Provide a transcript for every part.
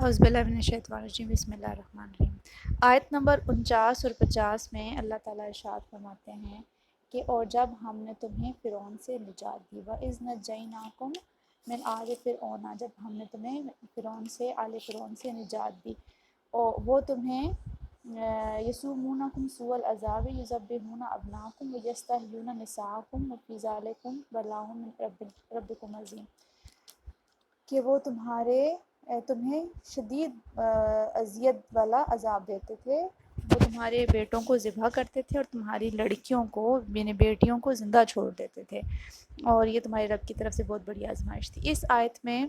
اعوذ باللہ من الشیطان الرجیم، بسم اللہ الرحمن الرحیم۔ آیت نمبر 49 اور 50 میں اللہ تعالیٰ ارشاد فرماتے ہیں کہ اور جب ہم نے تمہیں فرعون سے نجات دی، وَإِذْ نَجَّيْنَاكُمْ مِنْ آلِ فِرْعَوْنَ، جب ہم نے تمہیں فرعون سے آل فرعون سے نجات دی، اور وہ تمہیں یسومونکم سوء العذاب یذبحون ابناءکم ویستحیون نساءکم وفی ذلکم بلاء من ربکم عظیم، کہ وہ تمہیں شدید اذیت والا عذاب دیتے تھے، وہ تمہارے بیٹوں کو ذبح کرتے تھے اور تمہاری لڑکیوں کو یعنی بیٹیوں کو زندہ چھوڑ دیتے تھے، اور یہ تمہارے رب کی طرف سے بہت بڑی آزمائش تھی۔ اس آیت میں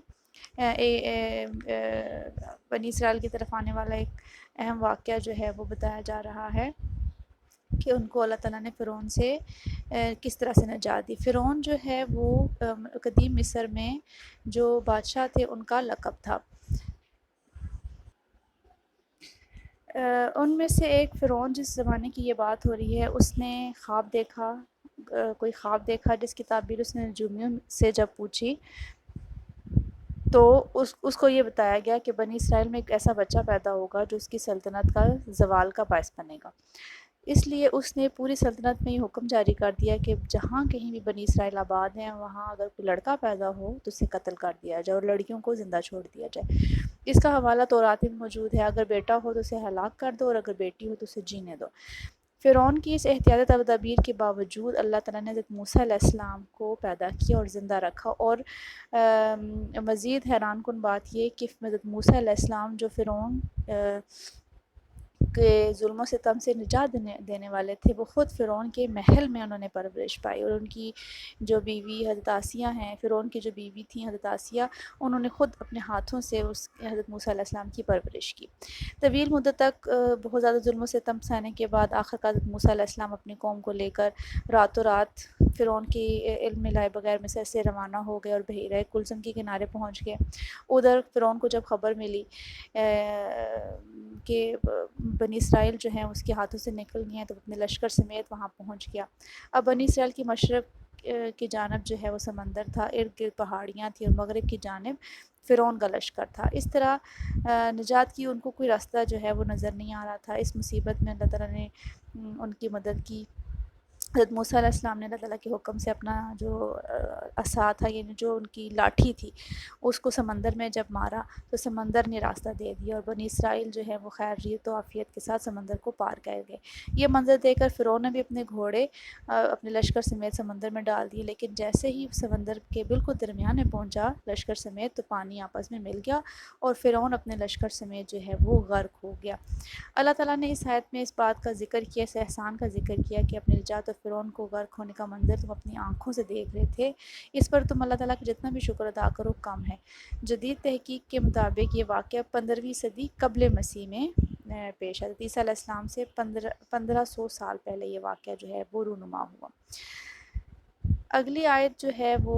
بنی اسرائیل کی طرف آنے والا ایک اہم واقعہ جو ہے وہ بتایا جا رہا ہے کہ ان کو اللہ تعالیٰ نے فرعون سے کس طرح سے نجات دی۔ فرعون جو ہے وہ قدیم مصر میں جو بادشاہ تھے ان کا لقب تھا۔ ان میں سے ایک فرعون جس زمانے کی یہ بات ہو رہی ہے، اس نے خواب دیکھا، کوئی خواب دیکھا جس کی تعبیر اس نے نجومیوں سے جب پوچھی تو اس کو یہ بتایا گیا کہ بنی اسرائیل میں ایک ایسا بچہ پیدا ہوگا جو اس کی سلطنت کا زوال کا باعث بنے گا۔ اس لیے اس نے پوری سلطنت میں یہ حکم جاری کر دیا کہ جہاں کہیں بھی بنی اسرائیل آباد ہیں وہاں اگر کوئی لڑکا پیدا ہو تو اسے قتل کر دیا جائے اور لڑکیوں کو زندہ چھوڑ دیا جائے۔ اس کا حوالہ تورات میں موجود ہے، اگر بیٹا ہو تو اسے ہلاک کر دو اور اگر بیٹی ہو تو اسے جینے دو۔ فرعون کی اس احتیاطی تدابیر کے باوجود اللہ تعالیٰ نے حضرت موسیٰ علیہ السلام کو پیدا کیا اور زندہ رکھا، اور مزید حیران کن بات یہ کہ حضرت موسیٰ علیہ السلام جو فرعون کے ظلم و ستم سے نجات دینے والے تھے، وہ خود فرعون کے محل میں انہوں نے پرورش پائی، اور ان کی جو بیوی حضرت آسیہ ہیں، فرعون کی جو بیوی تھیں حضرت آسیہ، انہوں نے خود اپنے ہاتھوں سے اس حضرت موسیٰ علیہ السلام کی پرورش کی۔ طویل مدت تک بہت زیادہ ظلم و ستم سہنے کے بعد آخرکار حضرت موسیٰ علیہ السلام اپنی قوم کو لے کر راتوں رات فرعون کی علم میں لائے بغیر مصر سے روانہ ہو گئے اور بحیرہ کلثم کے کنارے پہنچ گئے۔ ادھر فرعون کو جب خبر ملی کہ بنی اسرائیل جو ہیں اس کے ہاتھوں سے نکل گئی ہیں تو اپنے لشکر سمیت وہاں پہنچ گیا۔ اب بنی اسرائیل کی مشرق کی جانب جو ہے وہ سمندر تھا، ارد گرد پہاڑیاں تھیں، اور مغرب کی جانب فرعون کا لشکر تھا۔ اس طرح نجات کی ان کو کوئی راستہ جو ہے وہ نظر نہیں آ رہا تھا۔ اس مصیبت میں اللہ تعالیٰ نے ان کی مدد کی۔ حضرت موسیٰ علیہ السلام نے اللہ تعالیٰ کے حکم سے اپنا جو عصا تھا یعنی جو ان کی لاٹھی تھی اس کو سمندر میں جب مارا تو سمندر نے راستہ دے دیا اور بنی اسرائیل جو ہے وہ خیریت و عافیت کے ساتھ سمندر کو پار کر گئے۔ یہ منظر دیکھ کر فرعون نے بھی اپنے گھوڑے اپنے لشکر سمیت سمندر میں ڈال دیے، لیکن جیسے ہی سمندر کے بالکل درمیان میں پہنچا لشکر سمیت تو پانی آپس میں مل گیا اور فرعون اپنے لشکر سمیت جو ہے وہ غرق ہو گیا۔ اللہ تعالیٰ نے اس آیت میں اس بات کا ذکر کیا، اس احسان کا ذکر کیا کہ اپنے نجات اور فرعون کو غرق ہونے کا منظر تم اپنی آنکھوں سے دیکھ رہے تھے، اس پر تم اللہ تعالیٰ کا جتنا بھی شکر ادا کرو کم ہے۔ جدید تحقیق کے مطابق یہ واقعہ 15ویں صدی قبل مسیح میں پیش ہے۔ عیسیٰ علیہ السلام سے 1500 سال پہلے یہ واقعہ جو ہے وہ رونما ہوا۔ اگلی آیت جو ہے وہ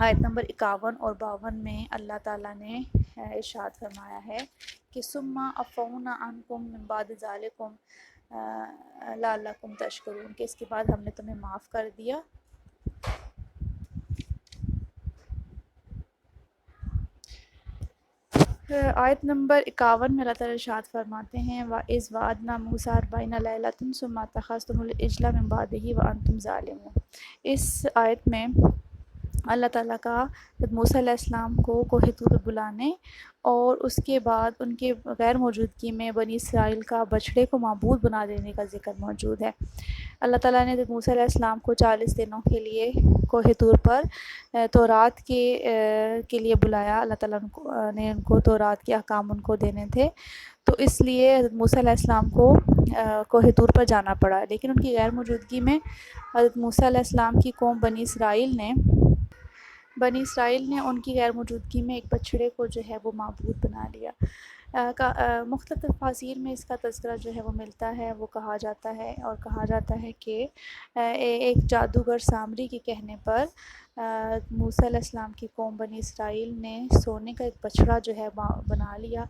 آیت نمبر 51 اور 52 میں اللہ تعالیٰ نے ارشاد فرمایا ہے کہ ثم عفونا عنکم من بعد ذلکم لعلکم تشکرون، کہ اس کے بعد ہم نے تمہیں معاف کر دیا۔ آیت نمبر 51 میں اللہ تعالیٰ ارشاد فرماتے ہیں وَإِذْ وَعَدْنَا مُوسَىٰ 40 لَيْلَةً ثُمَّ اتَّخَذْتُمُ الْعِجْلَ مِن بَعْدِهِ وَأَنْتُمْ ظَالِمُونَ۔ اس آیت میں اللہ تعالیٰ کا موسیٰ علیہ السلام کو کوہ طور پہ بلانے اور اس کے بعد ان کے غیر موجودگی میں بنی اسرائیل کا بچھڑے کو معبود بنا دینے کا ذکر موجود ہے۔ اللہ تعالیٰ نے موسیٰ علیہ السلام کو 40 دنوں کے لیے کوہ طور پر تورات کے لیے بلایا۔ اللہ تعالیٰ نے ان کو تورات کے احکام ان کو دینے تھے، تو اس لیے حضرت موسیٰ علیہ السلام کو کوہ طور پر جانا پڑا، لیکن ان کی غیر موجودگی میں حضرت موسیٰ علیہ السلام کی قوم بنی اسرائیل نے ان کی غیر موجودگی میں ایک بچھڑے کو جو ہے وہ معبود بنا لیا۔ مختلف تفاسیر میں اس کا تذکرہ جو ہے وہ ملتا ہے، وہ کہا جاتا ہے کہ ایک جادوگر سامری کے کہنے پر موسیٰ علیہ السلام کی قوم بنی اسرائیل نے سونے کا ایک بچڑا جو ہے بنا لیا،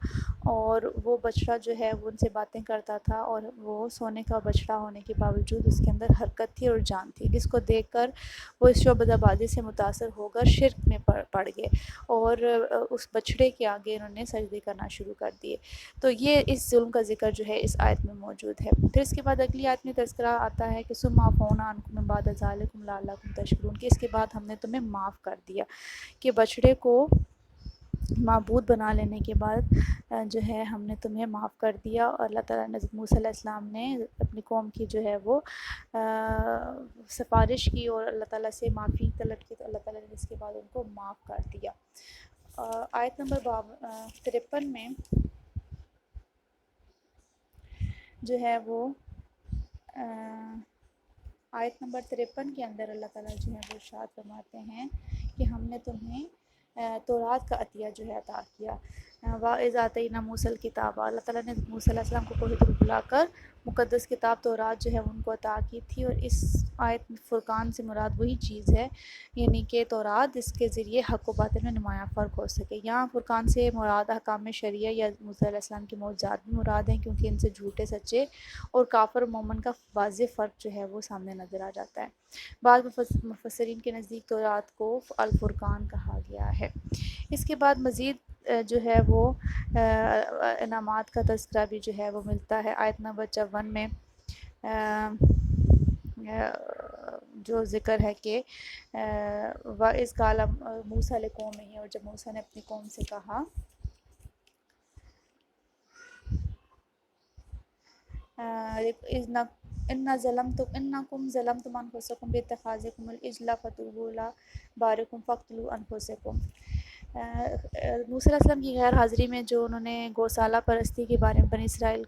اور وہ بچڑا جو ہے وہ ان سے باتیں کرتا تھا، اور وہ سونے کا بچڑا ہونے کے باوجود اس کے اندر حرکت تھی اور جان تھی، جس کو دیکھ کر وہ اس شعبدہ بازی سے متاثر ہو کر شرک میں پڑ گئے، اور اس بچڑے کے آگے انہوں نے سجدے کرنا شروع کر دیے۔ تو یہ اس ظلم کا ذکر جو ہے اس آیت میں موجود ہے۔ پھر اس کے بعد اگلی آیت میں تذکرہ آتا ہے کہ ثم عفونا عنکم من بعد ذلکم لعلکم تشکرون، کہ اس کے بعد ہم نے تمہیں معاف کر دیا، کہ بچڑے کو معبود بنا لینے کے بعد جو ہے ہم نے تمہیں معاف کر دیا، اور اللہ تعالیٰ نے حضرت موسیٰ علیہ السلام نے اپنی قوم کی جو ہے وہ سفارش کی اور اللہ تعالیٰ سے معافی طلب کی، تو اللہ تعالیٰ نے اس کے بعد ان کو معاف کر دیا۔ آیت نمبر 53 میں جو ہے وہ آیت نمبر 53 کے اندر اللہ تعالیٰ جو ہے وہ ارشاد فرماتے ہیں کہ ہم نے تمہیں تورات کا عطیہ جو ہے عطا کیا۔ وَإِذْ آتَيْنَا مُوسَى الْكِتَابَ، اللہ تعالیٰ نے موسیٰ علیہ السلام کو کوہ طور بلا کر مقدس کتاب تورات جو ہے ان کو عطا کی تھی، اور اس آیت فرقان سے مراد وہی چیز ہے، یعنی کہ تورات جس کے ذریعے حق و باطل میں نمایاں فرق ہو سکے۔ یہاں فرقان سے مراد احکام شرعیہ یا موسیٰ علیہ السلام کی معجزات بھی مراد ہیں، کیونکہ ان سے جھوٹے سچے اور کافر و مومن کا واضح فرق جو ہے وہ سامنے نظر آ جاتا ہے۔ بعض مفسرین کے نزدیک تورات کو الفرقان کہا گیا ہے۔ اس کے بعد مزید جو ہے وہ انعامات کا تذکرہ بھی جو ہے وہ ملتا ہے۔ آیت نمبر 54 میں جو ذکر ہے کہ وَإِذْ قَالَ مُوسَىٰ لِقَوْمِهِ، اور جب موسیٰ نے اپنی قوم سے کہا انکم ظلمتم انفسکم باتخاذکم العجل فتوبوا الی بارئکم فاقتلوا انفسکم۔ موسیٰ علیہ السلام کی غیر حاضری میں جو انہوں نے گوسالہ پرستی کے بارے میں بنی اسرائیل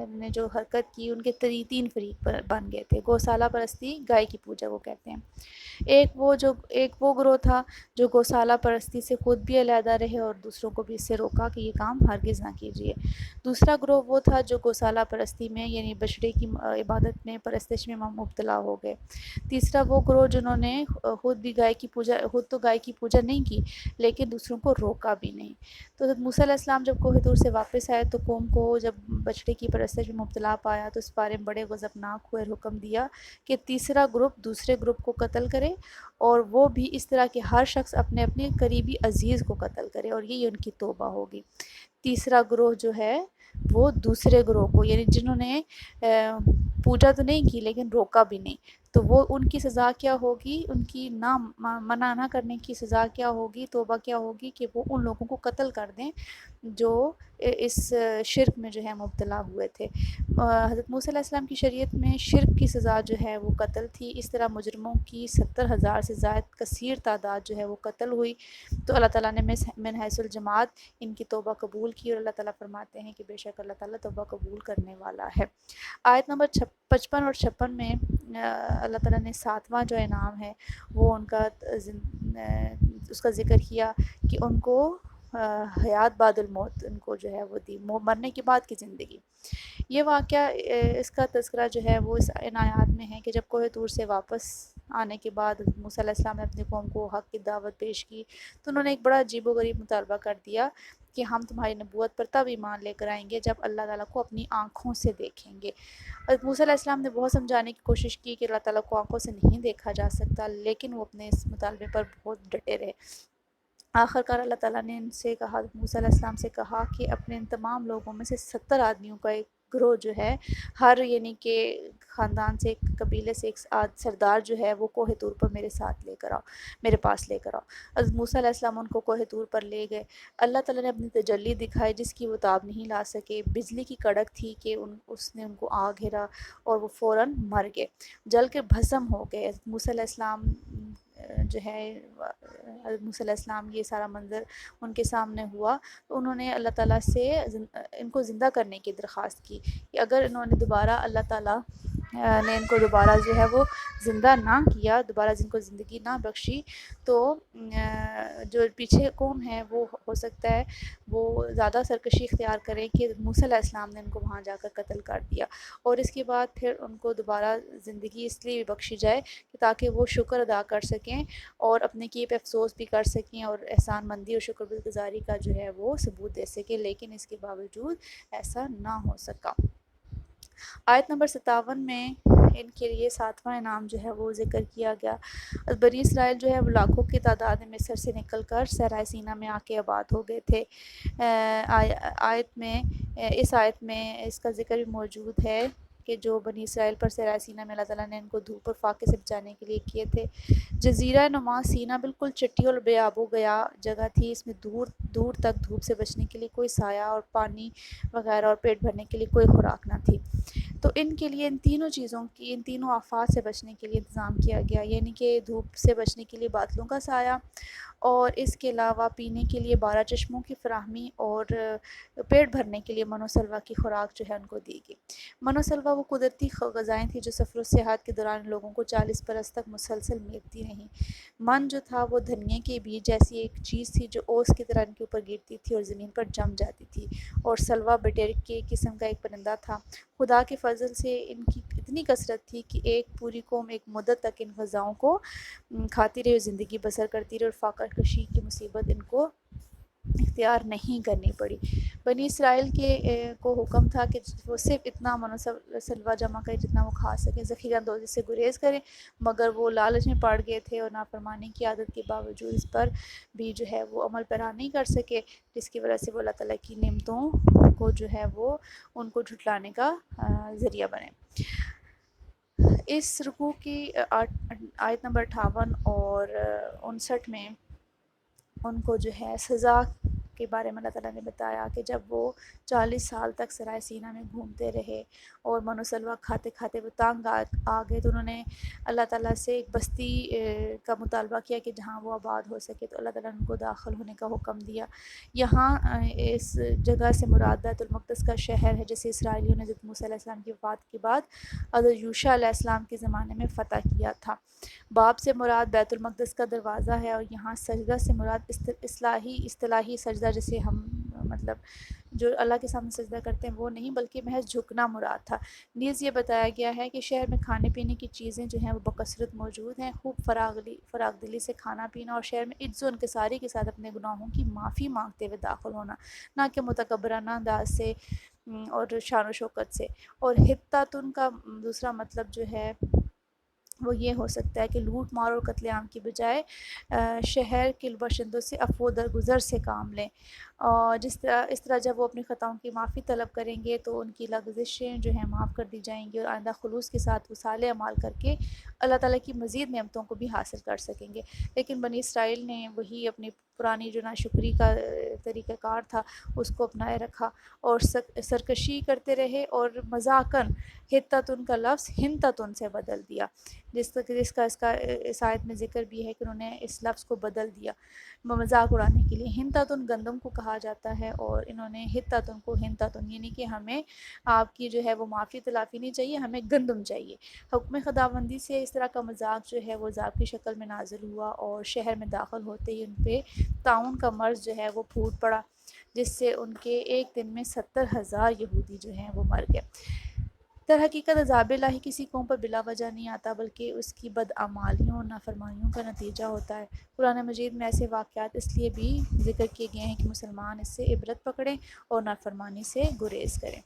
نے جو حرکت کی، ان کے تین فریق بن گئے تھے۔ گوسالہ پرستی گائے کی پوجا وہ کہتے ہیں۔ ایک وہ گروہ تھا جو گوسالہ پرستی سے خود بھی علیحدہ رہے اور دوسروں کو بھی اس سے روکا کہ یہ کام ہرگز نہ کیجیے۔ دوسرا گروہ وہ تھا جو گوسالہ پرستی میں یعنی بچڑے کی عبادت میں پرستش میں مبتلا ہو گئے۔ تیسرا وہ گروہ جنہوں نے خود تو گائے کی پوجا نہیں کی، لیکن دوسروں کو روکا بھی نہیں۔ تو حضرت موسیٰ علیہ السلام جب کوہ طور سے واپس آئے تو قوم کو جب بچڑے کی پرستش میں مبتلا پایا تو اس بارے میں بڑے غضبناک ہوئے، حکم دیا کہ تیسرا گروپ دوسرے گروپ کو قتل کرے، اور وہ بھی اس طرح کہ ہر شخص اپنے اپنے قریبی عزیز کو قتل کرے، اور یہ ان کی توبہ ہوگی۔ تیسرا گروہ جو ہے وہ دوسرے گروہ کو، یعنی جنہوں نے پوجا تو نہیں کی لیکن روکا بھی نہیں، تو وہ ان کی سزا کیا ہوگی، ان کی منع نہ کرنے کی سزا کیا ہوگی، توبہ کیا ہوگی کہ وہ ان لوگوں کو قتل کر دیں جو اس شرک میں جو ہے مبتلا ہوئے تھے۔ حضرت موسیٰ علیہ السلام کی شریعت میں شرک کی سزا جو ہے وہ قتل تھی۔ اس طرح مجرموں کی 70,000 سے زائد کثیر تعداد جو ہے وہ قتل ہوئی، تو اللہ تعالیٰ نے من حیث الجماعت ان کی توبہ قبول کی، اور اللہ تعالیٰ فرماتے ہیں کہ بے شک اللہ تعالیٰ توبہ قبول کرنے والا ہے۔ آیت نمبر 55 اور 56 میں اللہ تعالیٰ نے 7واں جو انعام ہے وہ اس کا ذکر کیا کہ ان کو حیات بعد الموت ان کو جو ہے وہ دی، مرنے کے بعد کی زندگی۔ یہ واقعہ اس کا تذکرہ جو ہے وہ ان آیات میں ہے کہ جب کوہ طور سے واپس آنے کے بعد موسیٰ علیہ السلام نے اپنی قوم کو حق کی دعوت پیش کی، تو انہوں نے ایک بڑا عجیب و غریب مطالبہ کر دیا کہ ہم تمہاری نبوت پر تب ایمان لے کر آئیں گے جب اللہ تعالیٰ کو اپنی آنکھوں سے دیکھیں گے۔ حضرت موسیٰ علیہ السلام نے بہت سمجھانے کی کوشش کی کہ اللہ تعالیٰ کو آنکھوں سے نہیں دیکھا جا سکتا، لیکن وہ اپنے اس مطالبے پر بہت ڈٹے رہے۔ آخر کار اللہ تعالیٰ نے ان سے کہا، موسیٰ علیہ السلام سے کہا کہ اپنے ان تمام لوگوں میں سے 70 آدمیوں کا ایک گروہ جو ہے، ہر یعنی کہ خاندان سے، ایک قبیلے سے ایک سردار جو ہے وہ کوہ طور پر میرے پاس لے کر آؤ۔ حضرت موسیٰ علیہ السلام ان کو کوہ طور پر لے گئے۔ اللہ تعالیٰ نے اپنی تجلی دکھائی جس کی وہ تاب نہیں لا سکے، بجلی کی کڑک تھی کہ اس نے ان کو آ گھیرا اور وہ فوراً مر گئے، جل کے بھسم ہو گئے۔ حضرت موسیٰ علیہ السلام جو ہے حضرت موسیٰ علیہ السلام یہ سارا منظر ان کے سامنے ہوا، تو انہوں نے اللہ تعالیٰ سے ان کو زندہ کرنے کی درخواست کی کہ اگر انہوں نے دوبارہ اللہ تعالیٰ نے ان کو دوبارہ جو ہے وہ زندہ نہ کیا، دوبارہ جن کو زندگی نہ بخشی، تو جو پیچھے قوم ہے وہ ہو سکتا ہے وہ زیادہ سرکشی اختیار کریں کہ موسیٰ علیہ السلام نے ان کو وہاں جا کر قتل کر دیا، اور اس کے بعد پھر ان کو دوبارہ زندگی اس لیے بخشی جائے کہ تاکہ وہ شکر ادا کر سکیں اور اپنے کیے پہ افسوس بھی کر سکیں اور احسان مندی اور شکر گزاری کا جو ہے وہ ثبوت دے سکیں، لیکن اس کے باوجود ایسا نہ ہو سکا۔ آیت نمبر 57 میں ان کے لیے 7واں انعام جو ہے وہ ذکر کیا گیا۔ بنی اسرائیل جو ہے وہ لاکھوں کی تعداد میں مصر سے نکل کر صحرائے سینا میں آ کے آباد ہو گئے تھے۔ اس آیت میں اس کا ذکر بھی موجود ہے کہ جو بنی اسرائیل پر صحرائے سینا میں اللہ تعالیٰ نے ان کو دھوپ اور فاقے سے بچانے کے لیے کیے تھے۔ جزیرہ نما سینا بالکل چٹی اور بے آب و گیا جگہ تھی، اس میں دور دور تک دھوپ سے بچنے کے لیے کوئی سایہ اور پانی وغیرہ اور پیٹ بھرنے کے لیے کوئی خوراک نہ تھی، تو ان کے لیے ان تینوں چیزوں کی، ان تینوں آفات سے بچنے کے لیے انتظام کیا گیا، یعنی کہ دھوپ سے بچنے کے لیے بادلوں کا سایہ، اور اس کے علاوہ پینے کے لیے 12 چشموں کی فراہمی، اور پیٹ بھرنے کے لیے من و سلویٰ کی خوراک جو ہے ان کو دی گئی۔ من و سلویٰ وہ قدرتی غذائیں تھیں جو سفر و سیاحت کے دوران لوگوں کو 40 برس تک مسلسل ملتی رہیں۔ من جو تھا وہ دھنیے کے بیج جیسی ایک چیز تھی جو اوس کی طرح ان کے اوپر گرتی تھی اور زمین پر جم جاتی تھی، اور سلویٰ بٹیر کے قسم کا ایک پرندہ تھا۔ خدا کے فضل سے ان کی اتنی کثرت تھی کہ ایک پوری قوم ایک مدت تک ان غذاؤں کو کھاتی رہی اور زندگی بسر کرتی رہی، اور فاقہ کشی کی مصیبت ان کو اختیار نہیں کرنی پڑی۔ بنی اسرائیل کے کو حکم تھا کہ وہ صرف اتنا من و سلوہ جمع کریں جتنا وہ کھا سکیں، ذخیرہ اندوزی سے گریز کریں، مگر وہ لالچ میں پڑ گئے تھے اور نافرمانی کی عادت کے باوجود اس پر بھی جو ہے وہ عمل پیرا نہیں کر سکے، جس کی وجہ سے وہ اللہ تعالیٰ کی نعمتوں کو جو ہے وہ ان کو جھٹلانے کا ذریعہ بنے۔ اس رکوع کی آیت نمبر 58 اور 59 میں ان کو جو ہے سزا کے بارے میں اللہ تعالیٰ نے بتایا کہ جب وہ 40 سال تک سرائے سینہ میں گھومتے رہے اور من و سلوہ کھاتے کھاتے وہ تنگ آ گئے، تو انہوں نے اللہ تعالیٰ سے ایک بستی کا مطالبہ کیا کہ جہاں وہ آباد ہو سکے، تو اللہ تعالیٰ نے ان کو داخل ہونے کا حکم دیا۔ یہاں اس جگہ سے مراد بیت المقدس کا شہر ہے، جسے اسرائیلیوں نے حضرت موسیٰ علیہ السلام کی وفات کے بعد حضرت یوشع علیہ السلام کے زمانے میں فتح کیا تھا۔ باب سے مراد بیت المقدس کا دروازہ ہے، اور یہاں سجدہ سے مراد اصطلاحی سجدہ جسے ہم مطلب جو اللہ کے سامنے سجدہ کرتے ہیں وہ نہیں، بلکہ محض جھکنا مراد تھا۔ نیز یہ بتایا گیا ہے کہ شہر میں کھانے پینے کی چیزیں جو ہیں وہ بکثرت موجود ہیں، خوب فراغ دلی سے کھانا پینا، اور شہر میں عجز و انکساری کے ساتھ اپنے گناہوں کی معافی مانگتے ہوئے داخل ہونا، نہ کہ متکبرانہ انداز سے اور شان و شوکت سے۔ اور حطۃ کا دوسرا مطلب جو ہے وہ یہ ہو سکتا ہے کہ لوٹ مار اور قتل عام کی بجائے شہر کے باشندوں سے عفو درگزر سے کام لیں، اور اس طرح جب وہ اپنی خطاؤں کی معافی طلب کریں گے تو ان کی لغزشیں جو ہیں معاف کر دی جائیں گی، اور آئندہ خلوص کے ساتھ وہ صالح اعمال کر کے اللہ تعالیٰ کی مزید نعمتوں کو بھی حاصل کر سکیں گے۔ لیکن بنی اسرائیل نے وہی اپنی پرانی جو ناشکری کا طریقہ کار تھا اس کو اپنائے رکھا اور سرکشی کرتے رہے، اور مذاقاً حطۃ کا لفظ حنطۃ سے بدل دیا، جس کا اس آیت میں ذکر بھی ہے کہ انہوں نے اس لفظ کو بدل دیا مذاق اڑانے کے لیے۔ حنطۃ گندم کو کہا جاتا ہے، اور انہوں نے حطۃ کو حنطۃ، یعنی کہ ہمیں آپ کی جو ہے وہ معافی تلافی نہیں چاہیے، ہمیں گندم چاہیے۔ حکم خداوندی سے اس طرح کا مذاق جو ہے وہ عذاب کی شکل میں نازل ہوا، اور شہر میں داخل ہوتے ہی ان پہ طاعون کا مرض جو ہے وہ پھوٹ پڑا، جس سے ان کے ایک دن میں 70,000 یہودی جو ہیں وہ مر گئے۔ در حقیقت عذاب الہی کسی قوم پر بلا وجہ نہیں آتا، بلکہ اس کی بدعمالیوں اور نافرمانیوں کا نتیجہ ہوتا ہے۔ قرآن مجید میں ایسے واقعات اس لیے بھی ذکر کیے گئے ہیں کہ مسلمان اس سے عبرت پکڑیں اور نافرمانی سے گریز کریں۔